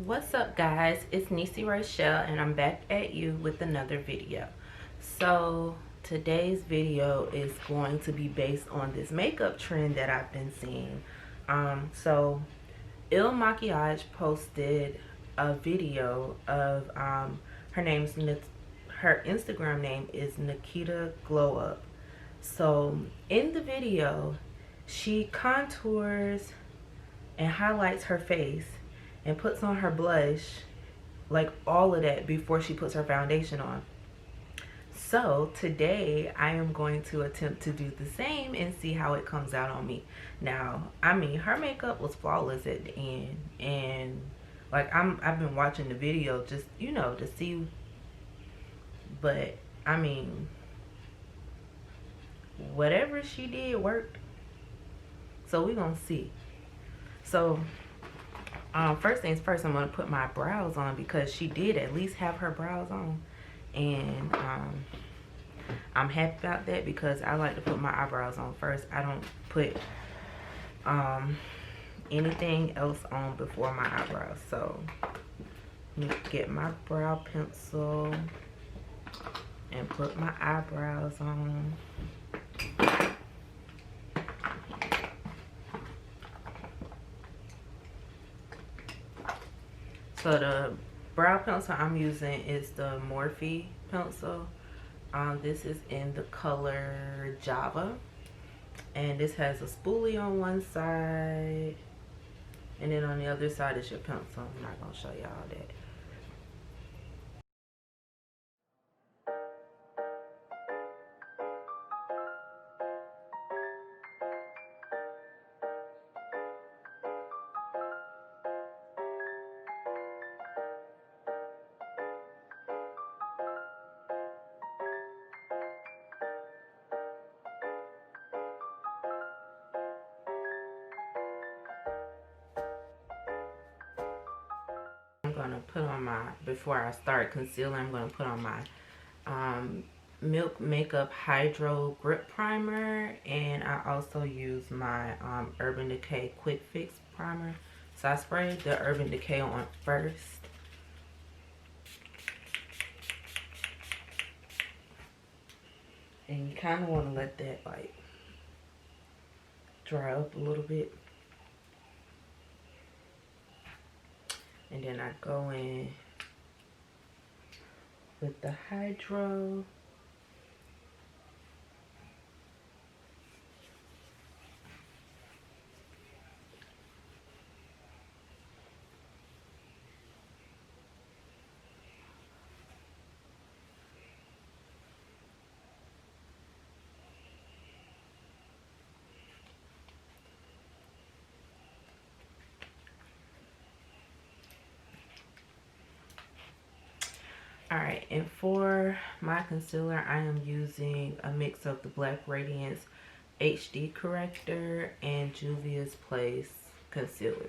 What's up, guys? It's NEESYRAYCHELLE and I'm back at you with another video. So today's video is going to be based on this makeup trend that I've been seeing. So Il Makiage posted a video of her Instagram name is Nikita Glow Up. So in the video, she contours and highlights her face and puts on her blush, like all of that before she puts her foundation on. So today I am going to attempt to do the same and see how it comes out on me. Now, I mean, her makeup was flawless at the end, and like I've been watching the video just, to see, but I mean, whatever she did worked. So we're gonna see. So first things first, I'm gonna put my brows on because she did at least have her brows on, and I'm happy about that because I like to put my eyebrows on first. I don't put anything else on before my eyebrows. So let me get my brow pencil and put my eyebrows on. So the brow pencil I'm using is the Morphe pencil. This is in the color Java, and this has a spoolie on one side, and then on the other side is your pencil. I'm not gonna show y'all that. I'm gonna put on my, before I start concealing, I'm gonna put on my Milk Makeup Hydro Grip Primer, and I also use my Urban Decay Quick Fix Primer. So I sprayed the Urban Decay on first. And you kind of want to let that like dry up a little bit. And then I go in with the Hydro. Alright, and for my concealer, I am using a mix of the Black Radiance HD Corrector and Juvia's Place Concealer.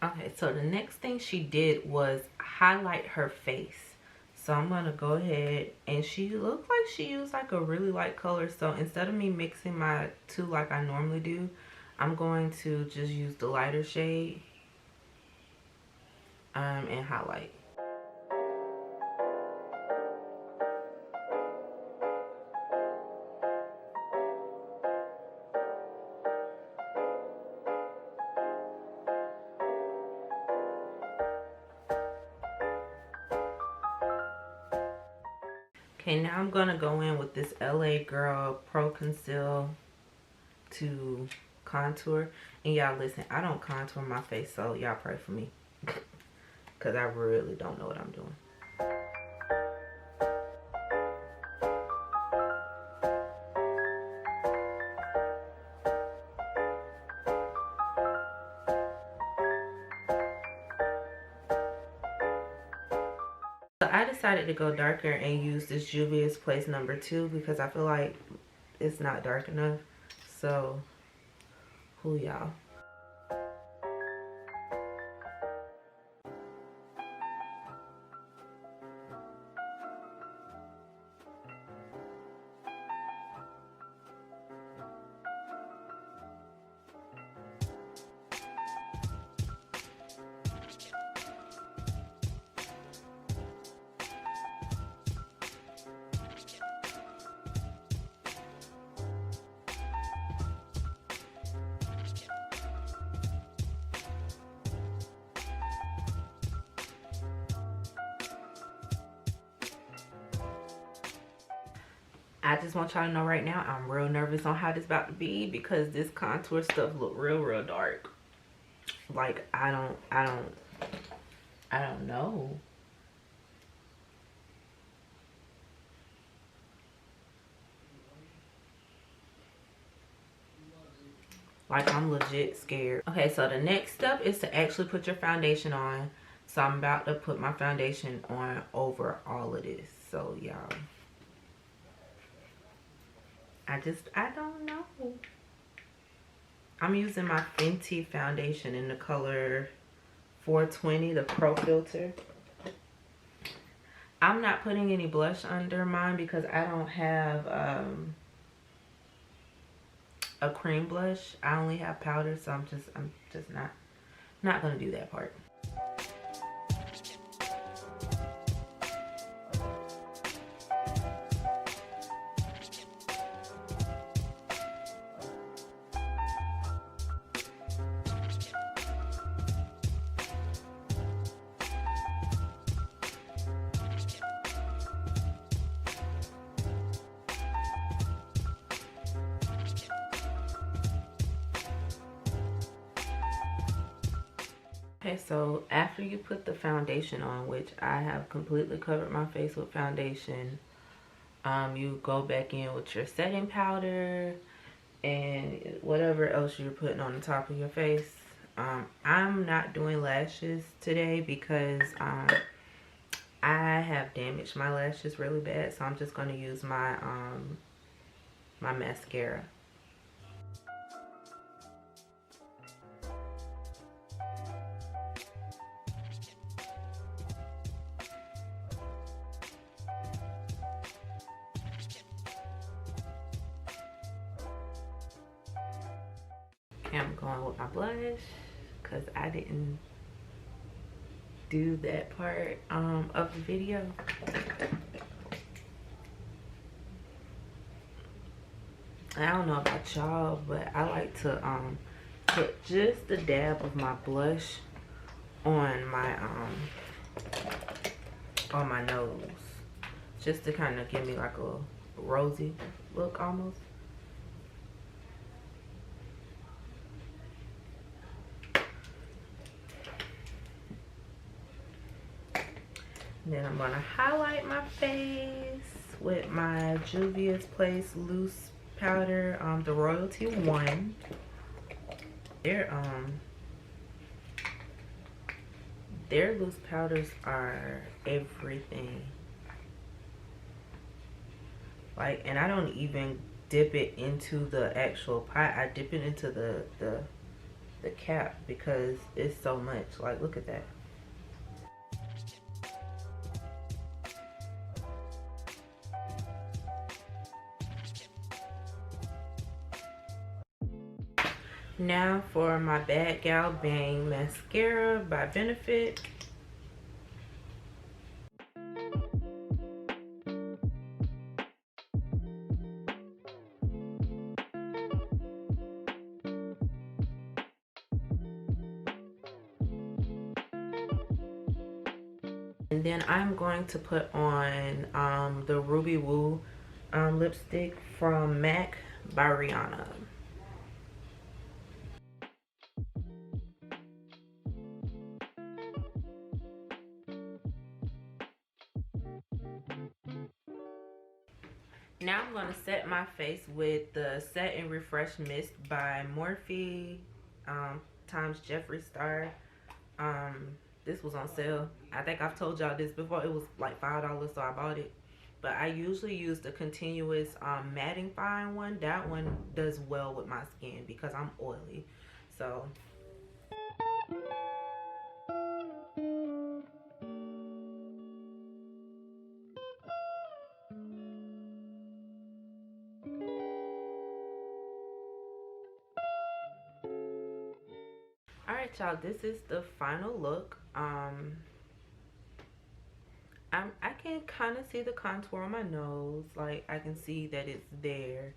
Okay, so the next thing she did was highlight her face. So I'm gonna go ahead, and she looked like she used like a really light color. So instead of me mixing my two like I normally do, I'm going to just use the lighter shade and highlight. Okay, now I'm gonna go in with this LA Girl Pro Conceal to contour. And y'all listen, I don't contour my face, so y'all pray for me. Because I really don't know what I'm doing. So I decided to go darker and use this Juvia's Place number 2 because I feel like it's not dark enough. So, who y'all? I just want y'all to know right now, I'm real nervous on how this about to be because this contour stuff look real dark. Like, I don't know. Like, I'm legit scared. Okay, so the next step is to actually put your foundation on. So I'm about to put my foundation on over all of this. So y'all, I don't know. I'm using my Fenty foundation in the color 420, the Pro Filter. I'm not putting any blush under mine because I don't have a cream blush. I only have powder, so I'm just not gonna do that part. Okay, so after you put the foundation on, which I have completely covered my face with foundation, you go back in with your setting powder and whatever else you're putting on the top of your face. I'm not doing lashes today because I have damaged my lashes really bad, so I'm just going to use my my mascara. I'm going with my blush because I didn't do that part of the video. I don't know about y'all, but I like to put just a dab of my blush on my nose, just to kind of give me like a rosy look almost. Then I'm gonna highlight my face with my Juvia's Place loose powder, the Royalty 1. Their loose powders are everything. Like, and I don't even dip it into the actual pot. I dip it into the cap because it's so much. Like, look at that. Now for my Bad Gal Bang mascara by Benefit. And then I'm going to put on the Ruby Woo lipstick from MAC by Rihanna. Now I'm going to set my face with the Set and Refresh Mist by Morphe times Jeffree Star. This was on sale. I think I've told y'all this before. It was like $5, so I bought it. But I usually use the continuous mattifying one. That one does well with my skin because I'm oily. So alright, y'all, this is the final look. I can kind of see the contour on my nose. Like, I can see that it's there.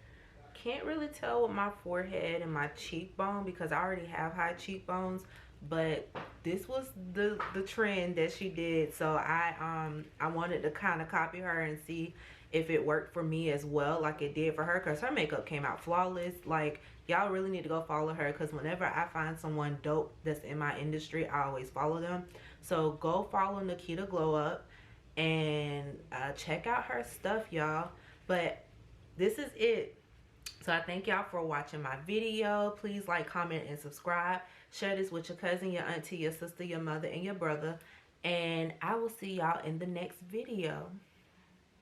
Can't really tell with my forehead and my cheekbone because I already have high cheekbones, but this was the trend that she did, so I wanted to kind of copy her and see if it worked for me as well, like it did for her, because her makeup came out flawless. Like, y'all really need to go follow her, because whenever I find someone dope that's in my industry, I always follow them. So go follow Nikita Glow Up and check out her stuff, y'all. But this is it. So I thank y'all for watching my video. Please like, comment, and subscribe. Share this with your cousin, your auntie, your sister, your mother, and your brother. And I will see y'all in the next video.